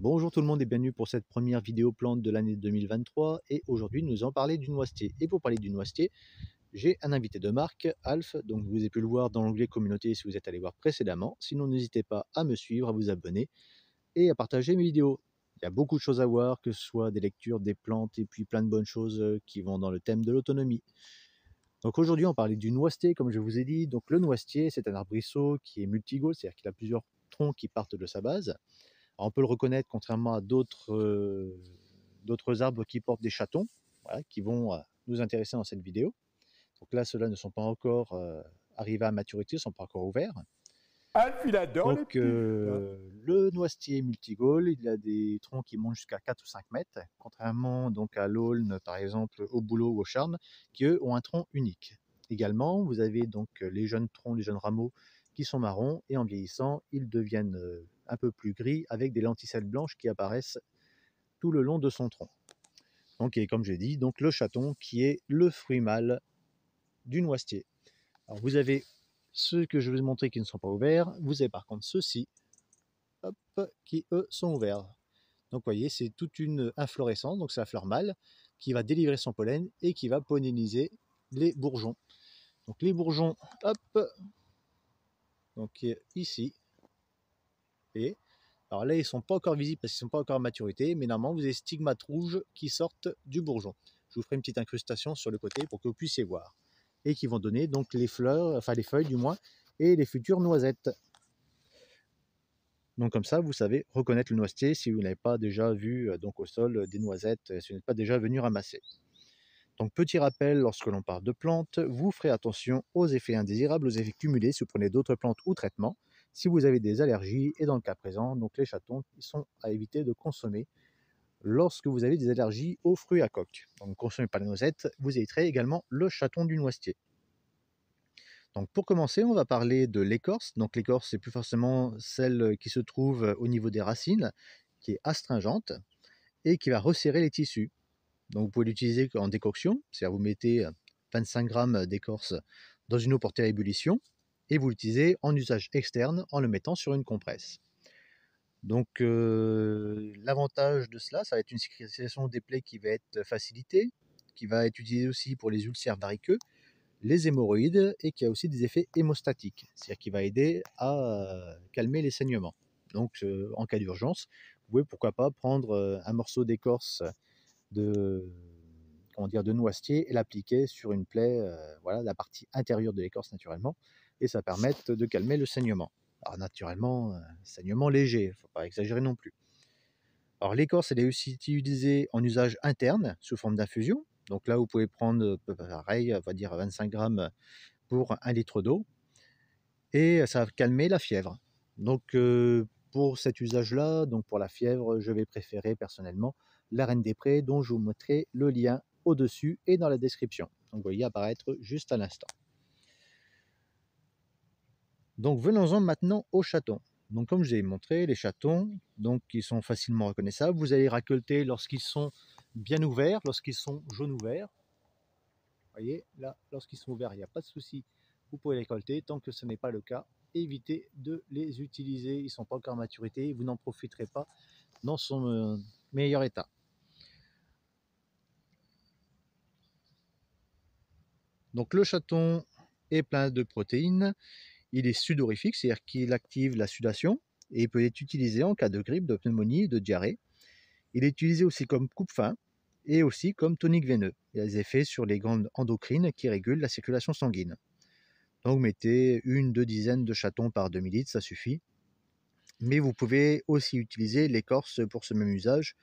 Bonjour tout le monde et bienvenue pour cette première vidéo plante de l'année 2023 et aujourd'hui nous allons parler du noisetier. Et pour parler du noisetier, j'ai un invité de marque, Alf, donc vous avez pu le voir dans l'onglet communauté si vous êtes allé voir précédemment. Sinon n'hésitez pas à me suivre, à vous abonner et à partager mes vidéos. Il y a beaucoup de choses à voir, que ce soit des lectures, des plantes et puis plein de bonnes choses qui vont dans le thème de l'autonomie. Donc aujourd'hui on parlait du noisetier comme je vous ai dit. Donc le noisetier c'est un arbrisseau qui est multigôle, c'est-à-dire qu'il a plusieurs troncs qui partent de sa base. Alors, on peut le reconnaître contrairement à d'autres arbres qui portent des chatons, voilà, qui vont nous intéresser dans cette vidéo. Donc là, ceux-là ne sont pas encore arrivés à maturité, ne sont pas encore ouverts. Alf, il adore les Donc petits. le noisetier multigôle, il a des troncs qui montent jusqu'à 4 ou 5 mètres, contrairement donc à l'aulne, par exemple, au bouleau ou au charme, qui eux ont un tronc unique. Également, vous avez donc les jeunes troncs, les jeunes rameaux qui sont marrons, et en vieillissant, ils deviennent un peu plus gris avec des lenticelles blanches qui apparaissent tout le long de son tronc. Donc, et comme j'ai dit, donc le chaton qui est le fruit mâle du noisetier. Alors vous avez ceux que je vais vous montrer qui ne sont pas ouverts, vous avez par contre ceux-ci, hop, qui eux sont ouverts. Donc vous voyez, c'est toute une inflorescence, donc c'est la fleur mâle qui va délivrer son pollen et qui va polliniser les bourgeons. Donc les bourgeons, hop, donc ici, et alors là ils ne sont pas encore visibles parce qu'ils ne sont pas encore à maturité, mais normalement vous avez des stigmates rouges qui sortent du bourgeon. Je vous ferai une petite incrustation sur le côté pour que vous puissiez voir. Et qui vont donner donc les fleurs, enfin les feuilles du moins, et les futures noisettes. Donc comme ça, vous savez reconnaître le noisetier si vous n'avez pas déjà vu donc au sol des noisettes, si vous n'êtes pas déjà venu ramasser. Donc petit rappel, lorsque l'on parle de plantes, vous ferez attention aux effets indésirables, aux effets cumulés si vous prenez d'autres plantes ou traitements. Si vous avez des allergies, et dans le cas présent, donc les chatons, ils sont à éviter de consommer lorsque vous avez des allergies aux fruits à coque. Donc ne consommez pas la noisette, vous éviterez également le chaton du noisetier. Donc pour commencer, on va parler de l'écorce. Donc l'écorce, c'est plus forcément celle qui se trouve au niveau des racines, qui est astringente et qui va resserrer les tissus. Donc vous pouvez l'utiliser en décoction, c'est-à-dire vous mettez 25 grammes d'écorce dans une eau portée à ébullition et vous l'utilisez en usage externe en le mettant sur une compresse. Donc l'avantage de cela, ça va être une cicatrisation des plaies qui va être facilitée, qui va être utilisée aussi pour les ulcères variqueux, les hémorroïdes et qui a aussi des effets hémostatiques, c'est-à-dire qui va aider à calmer les saignements. Donc en cas d'urgence, vous pouvez pourquoi pas prendre un morceau d'écorce de, de noisetier et l'appliquer sur une plaie, voilà, la partie intérieure de l'écorce naturellement, et ça permet de calmer le saignement. Alors naturellement, saignement léger, il ne faut pas exagérer non plus. Alors l'écorce, elle est aussi utilisée en usage interne sous forme d'infusion. Donc là, vous pouvez prendre pareil, on va dire 25 grammes pour 1 litre d'eau, et ça va calmer la fièvre. Donc pour cet usage-là, donc pour la fièvre, je vais préférer personnellement la Reine des Prés, dont je vous mettrai le lien au-dessus et dans la description. Donc vous voyez apparaître juste à l'instant. Donc venons-en maintenant aux chatons. Donc comme je vous ai montré, les chatons, donc qui sont facilement reconnaissables, vous allez récolter lorsqu'ils sont bien ouverts, lorsqu'ils sont jaunes ouverts. Vous voyez, là, lorsqu'ils sont ouverts, il n'y a pas de souci, vous pouvez les récolter. Tant que ce n'est pas le cas, évitez de les utiliser, ils ne sont pas encore à maturité, vous n'en profiterez pas dans son meilleur état. Donc le chaton est plein de protéines, il est sudorifique, c'est-à-dire qu'il active la sudation, et il peut être utilisé en cas de grippe, de pneumonie, de diarrhée. Il est utilisé aussi comme coupe-faim et aussi comme tonique veineux. Il a des effets sur les glandes endocrines qui régulent la circulation sanguine. Donc mettez 1-2 dizaines de chatons par demi-litre, ça suffit. Mais vous pouvez aussi utiliser l'écorce pour ce même usage,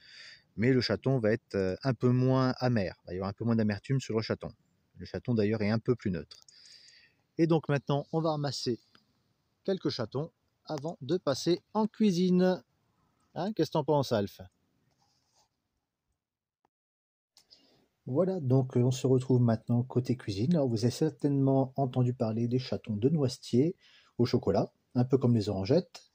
mais le chaton va être un peu moins amer, il va y avoir un peu moins d'amertume sur le chaton. Le chaton d'ailleurs est un peu plus neutre. Et donc maintenant, on va ramasser quelques chatons avant de passer en cuisine. Hein, qu'est-ce que t'en penses, Alf? Voilà, donc on se retrouve maintenant côté cuisine. Alors vous avez certainement entendu parler des chatons de noisetier au chocolat, un peu comme les orangettes,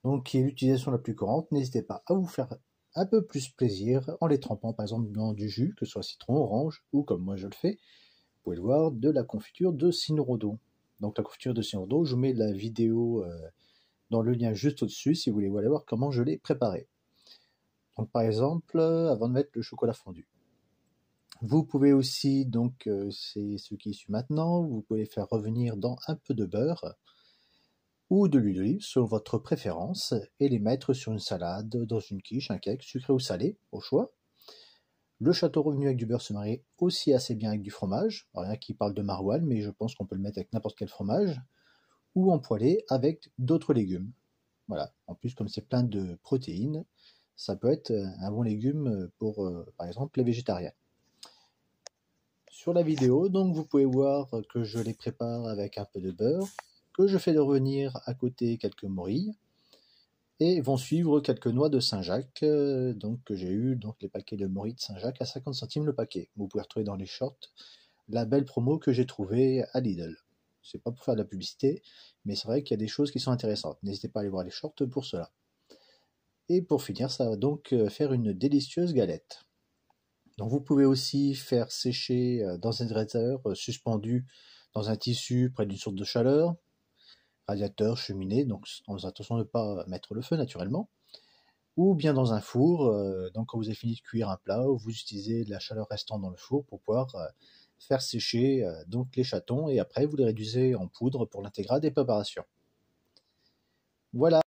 donc qui est l'utilisation la plus courante. N'hésitez pas à vous faire un peu plus plaisir en les trempant par exemple dans du jus, que ce soit citron, orange, ou comme moi je le fais, vous pouvez le voir, de la confiture de Cinorodo. Donc la confiture de Cinorodo, je vous mets la vidéo dans le lien juste au-dessus si vous voulez aller voir comment je l'ai préparé. Donc par exemple, avant de mettre le chocolat fondu. Vous pouvez aussi, donc c'est ce qui suit maintenant, vous pouvez faire revenir dans un peu de beurre ou de l'huile d'olive selon votre préférence et les mettre sur une salade, dans une quiche, un cake, sucré ou salé, au choix. Le château revenu avec du beurre se marie aussi assez bien avec du fromage. Alors, il y en a qui parlent de maroilles, mais je pense qu'on peut le mettre avec n'importe quel fromage. Ou en poêlé avec d'autres légumes. Voilà. En plus, comme c'est plein de protéines, ça peut être un bon légume pour, par exemple, les végétariens. Sur la vidéo, donc vous pouvez voir que je les prépare avec un peu de beurre, que je fais revenir à côté quelques morilles, et vont suivre quelques noix de Saint-Jacques, donc que j'ai eu donc les paquets de morilles de Saint-Jacques à 50 centimes le paquet. Vous pouvez retrouver dans les shorts la belle promo que j'ai trouvée à Lidl. C'est pas pour faire de la publicité, mais c'est vrai qu'il y a des choses qui sont intéressantes. N'hésitez pas à aller voir les shorts pour cela. Et pour finir, ça va donc faire une délicieuse galette. Donc vous pouvez aussi faire sécher dans un hydrateur suspendu dans un tissu près d'une source de chaleur, radiateur, cheminée, donc en faisant attention de ne pas mettre le feu naturellement, ou bien dans un four, donc quand vous avez fini de cuire un plat, vous utilisez la chaleur restante dans le four pour pouvoir faire sécher donc les chatons et après vous les réduisez en poudre pour l'intégrale des préparations. Voilà.